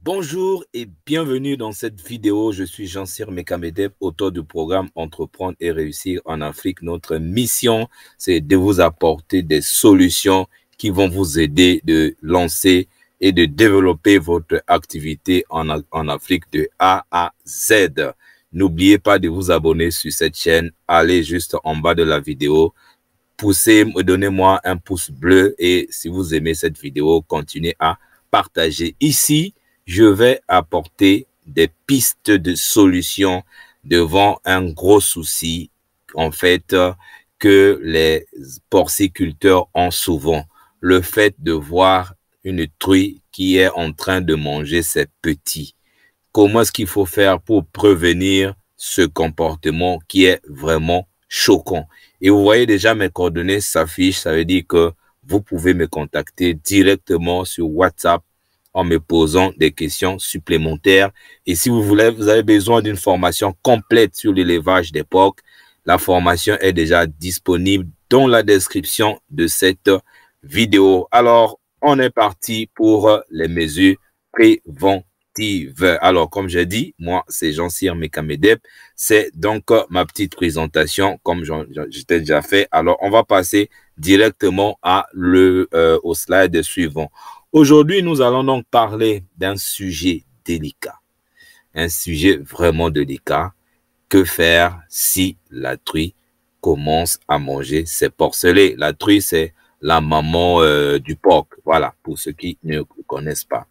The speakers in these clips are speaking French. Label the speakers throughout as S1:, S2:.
S1: Bonjour et bienvenue dans cette vidéo. Je suis Jean-Cyr Mekamedeb, auteur du programme Entreprendre et réussir en Afrique. Notre mission, c'est de vous apporter des solutions qui vont vous aider de lancer et de développer votre activité en Afrique de A à Z. N'oubliez pas de vous abonner sur cette chaîne. Allez juste en bas de la vidéo. Poussez, donnez-moi un pouce bleu et si vous aimez cette vidéo, continuez à partager. Ici, je vais apporter des pistes de solutions devant un gros souci, en fait, que les porciculteurs ont souvent. Le fait de voir une truie qui est en train de manger ses petits. Comment est-ce qu'il faut faire pour prévenir ce comportement qui est vraiment choquant? Et vous voyez déjà mes coordonnées s'affichent, ça veut dire que vous pouvez me contacter directement sur WhatsApp en me posant des questions supplémentaires. Et si vous avez besoin d'une formation complète sur l'élevage des porcs, la formation est déjà disponible dans la description de cette vidéo. Alors, on est parti pour les mesures préventives. Alors, comme j'ai dit, moi, c'est Jean-Cyr Mekamedeb. C'est donc ma petite présentation, comme j'étais déjà fait. Alors, on va passer directement au slide suivant. Aujourd'hui, nous allons donc parler d'un sujet délicat. Un sujet vraiment délicat. Que faire si la truie commence à manger ses porcelets? La truie, c'est la maman du porc. Voilà, pour ceux qui ne connaissent pas.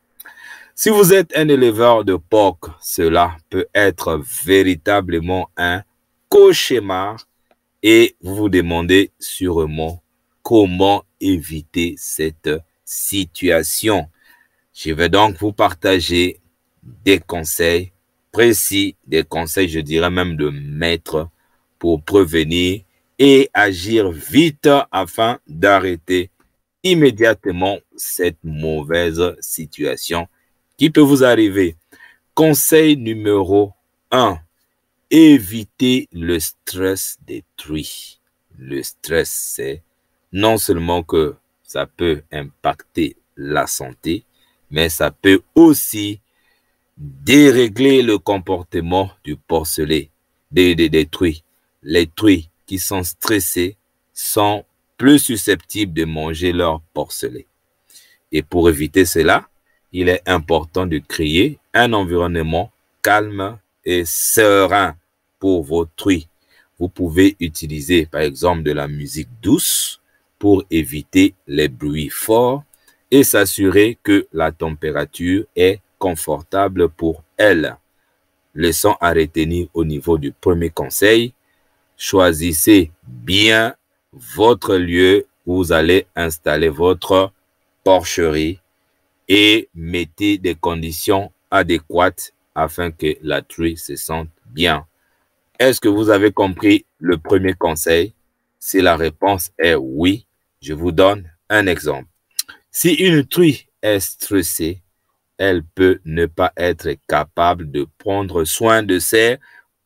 S1: Si vous êtes un éleveur de porc, cela peut être véritablement un cauchemar et vous vous demandez sûrement comment éviter cette situation. Je vais donc vous partager des conseils précis, des conseils, je dirais même de maître pour prévenir et agir vite afin d'arrêter immédiatement cette mauvaise situation qui peut vous arriver. Conseil numéro 1, évitez le stress des truies. Le stress, c'est non seulement que ça peut impacter la santé, mais ça peut aussi dérégler le comportement du porcelet, des truies. Les truies qui sont stressées sont plus susceptibles de manger leur porcelet. Et pour éviter cela, il est important de créer un environnement calme et serein pour vos truies. Vous pouvez utiliser par exemple de la musique douce pour éviter les bruits forts et s'assurer que la température est confortable pour elles. Leçon à retenir au niveau du premier conseil, choisissez bien votre lieu où vous allez installer votre porcherie et mettez des conditions adéquates afin que la truie se sente bien. Est-ce que vous avez compris le premier conseil? Si la réponse est oui, je vous donne un exemple. Si une truie est stressée, elle peut ne pas être capable de prendre soin de ses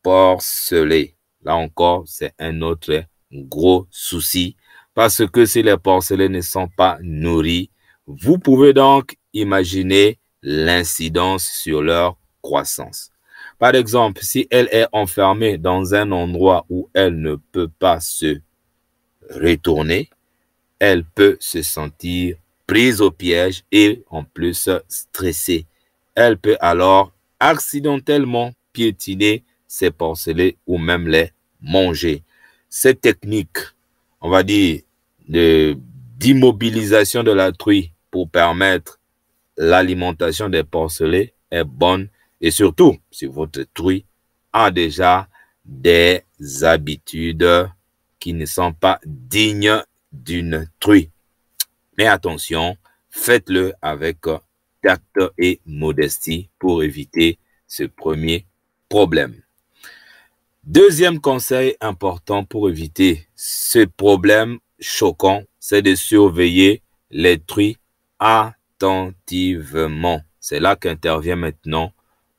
S1: porcelets. Là encore, c'est un autre gros souci parce que si les porcelets ne sont pas nourris, vous pouvez donc imaginer l'incidence sur leur croissance. Par exemple, si elle est enfermée dans un endroit où elle ne peut pas se retourner, elle peut se sentir prise au piège et en plus stressée. Elle peut alors accidentellement piétiner ses porcelets ou même les manger. Cette technique, on va dire, d'immobilisation de la truie pour permettre l'alimentation des porcelets est bonne et surtout si votre truie a déjà des habitudes qui ne sont pas dignes d'une truie. Mais attention, faites-le avec tact et modestie pour éviter ce premier problème. Deuxième conseil important pour éviter ce problème choquant, c'est de surveiller les truies attentivement. C'est là qu'intervient maintenant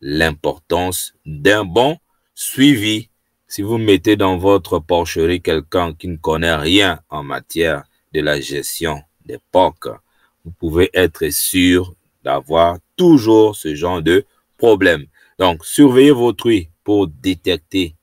S1: l'importance d'un bon suivi. Si vous mettez dans votre porcherie quelqu'un qui ne connaît rien en matière de la gestion des porcs, vous pouvez être sûr d'avoir toujours ce genre de problème. Donc, surveillez votre truie pour détecter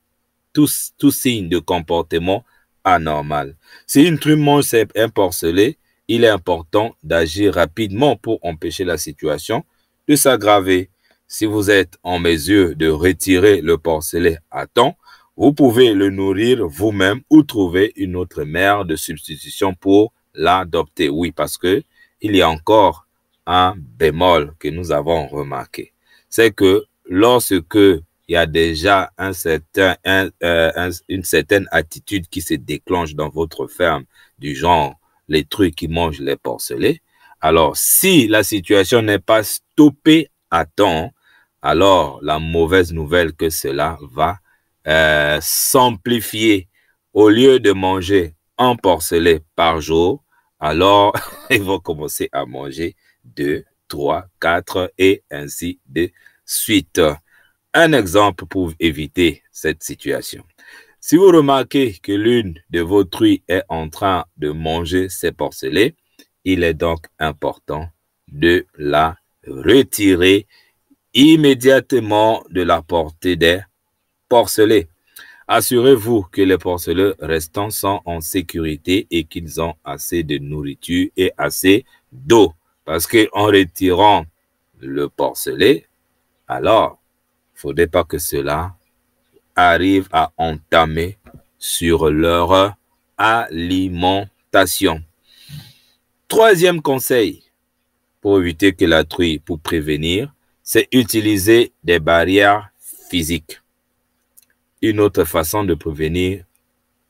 S1: tout signe de comportement anormal. Si une truie mange un porcelet, il est important d'agir rapidement pour empêcher la situation de s'aggraver. Si vous êtes en mesure de retirer le porcelet à temps, vous pouvez le nourrir vous-même ou trouver une autre mère de substitution pour l'adopter. Oui, parce que il y a encore un bémol que nous avons remarqué. C'est que lorsque il y a déjà une certaine attitude qui se déclenche dans votre ferme, du genre les truies qui mangent les porcelets, alors si la situation n'est pas stoppée à temps, alors la mauvaise nouvelle que cela va s'amplifier. Au lieu de manger un porcelet par jour, alors ils vont commencer à manger 2, 3, 4 et ainsi de suite. Un exemple pour éviter cette situation. Si vous remarquez que l'une de vos truies est en train de manger ses porcelets, il est donc important de la retirer immédiatement de la portée des porcelets. Assurez-vous que les porcelets restants sont en sécurité et qu'ils ont assez de nourriture et assez d'eau. Parce qu'en retirant le porcelet, alors, il ne faudrait pas que cela arrive à entamer sur leur alimentation. Troisième conseil pour éviter que la truie, pour prévenir, c'est utiliser des barrières physiques. Une autre façon de prévenir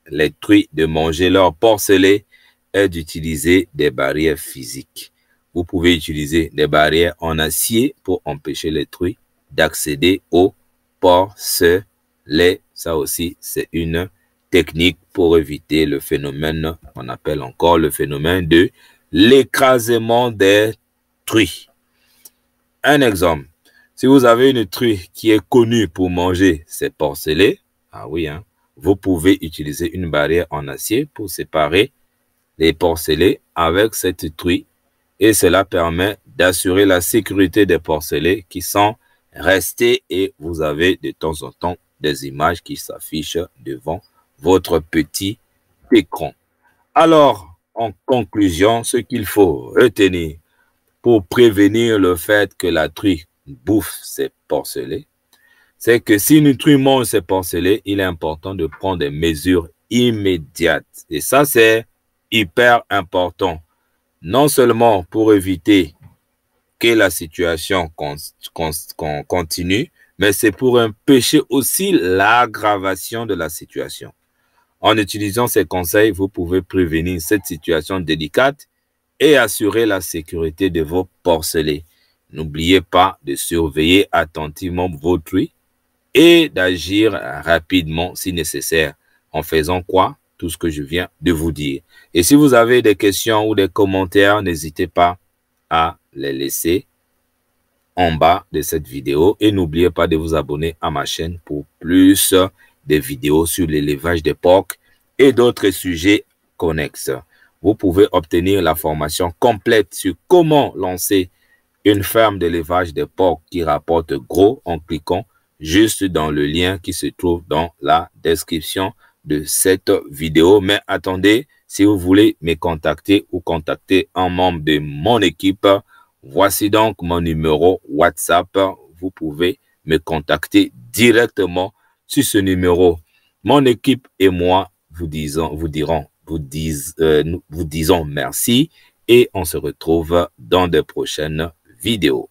S1: les truies de manger leur porcelet est d'utiliser des barrières physiques. Vous pouvez utiliser des barrières en acier pour empêcher les truies d'accéder au porcelet. Ça aussi, c'est une technique pour éviter le phénomène, on appelle encore le phénomène de l'écrasement des truies. Un exemple, si vous avez une truie qui est connue pour manger ses porcelets, ah oui, hein, vous pouvez utiliser une barrière en acier pour séparer les porcelets avec cette truie et cela permet d'assurer la sécurité des porcelets qui sont restés et vous avez de temps en temps des images qui s'affichent devant votre petit écran. Alors, en conclusion, ce qu'il faut retenir pour prévenir le fait que la truie bouffe ses porcelets, c'est que si une truie mange ses porcelets, il est important de prendre des mesures immédiates. Et ça, c'est hyper important. Non seulement pour éviter que la situation continue, mais c'est pour empêcher aussi l'aggravation de la situation. En utilisant ces conseils, vous pouvez prévenir cette situation délicate et assurer la sécurité de vos porcelets. N'oubliez pas de surveiller attentivement vos truies et d'agir rapidement si nécessaire. En faisant quoi? Tout ce que je viens de vous dire. Et si vous avez des questions ou des commentaires, n'hésitez pas à les laisser en bas de cette vidéo. Et n'oubliez pas de vous abonner à ma chaîne pour plus de vidéos sur l'élevage des porcs et d'autres sujets connexes. Vous pouvez obtenir la formation complète sur comment lancer une ferme d'élevage des porcs qui rapporte gros en cliquant juste dans le lien qui se trouve dans la description de cette vidéo. Mais attendez, si vous voulez me contacter ou contacter un membre de mon équipe, voici donc mon numéro WhatsApp. Vous pouvez me contacter directement sur ce numéro. Mon équipe et moi vous disons merci et on se retrouve dans de prochaines vidéos.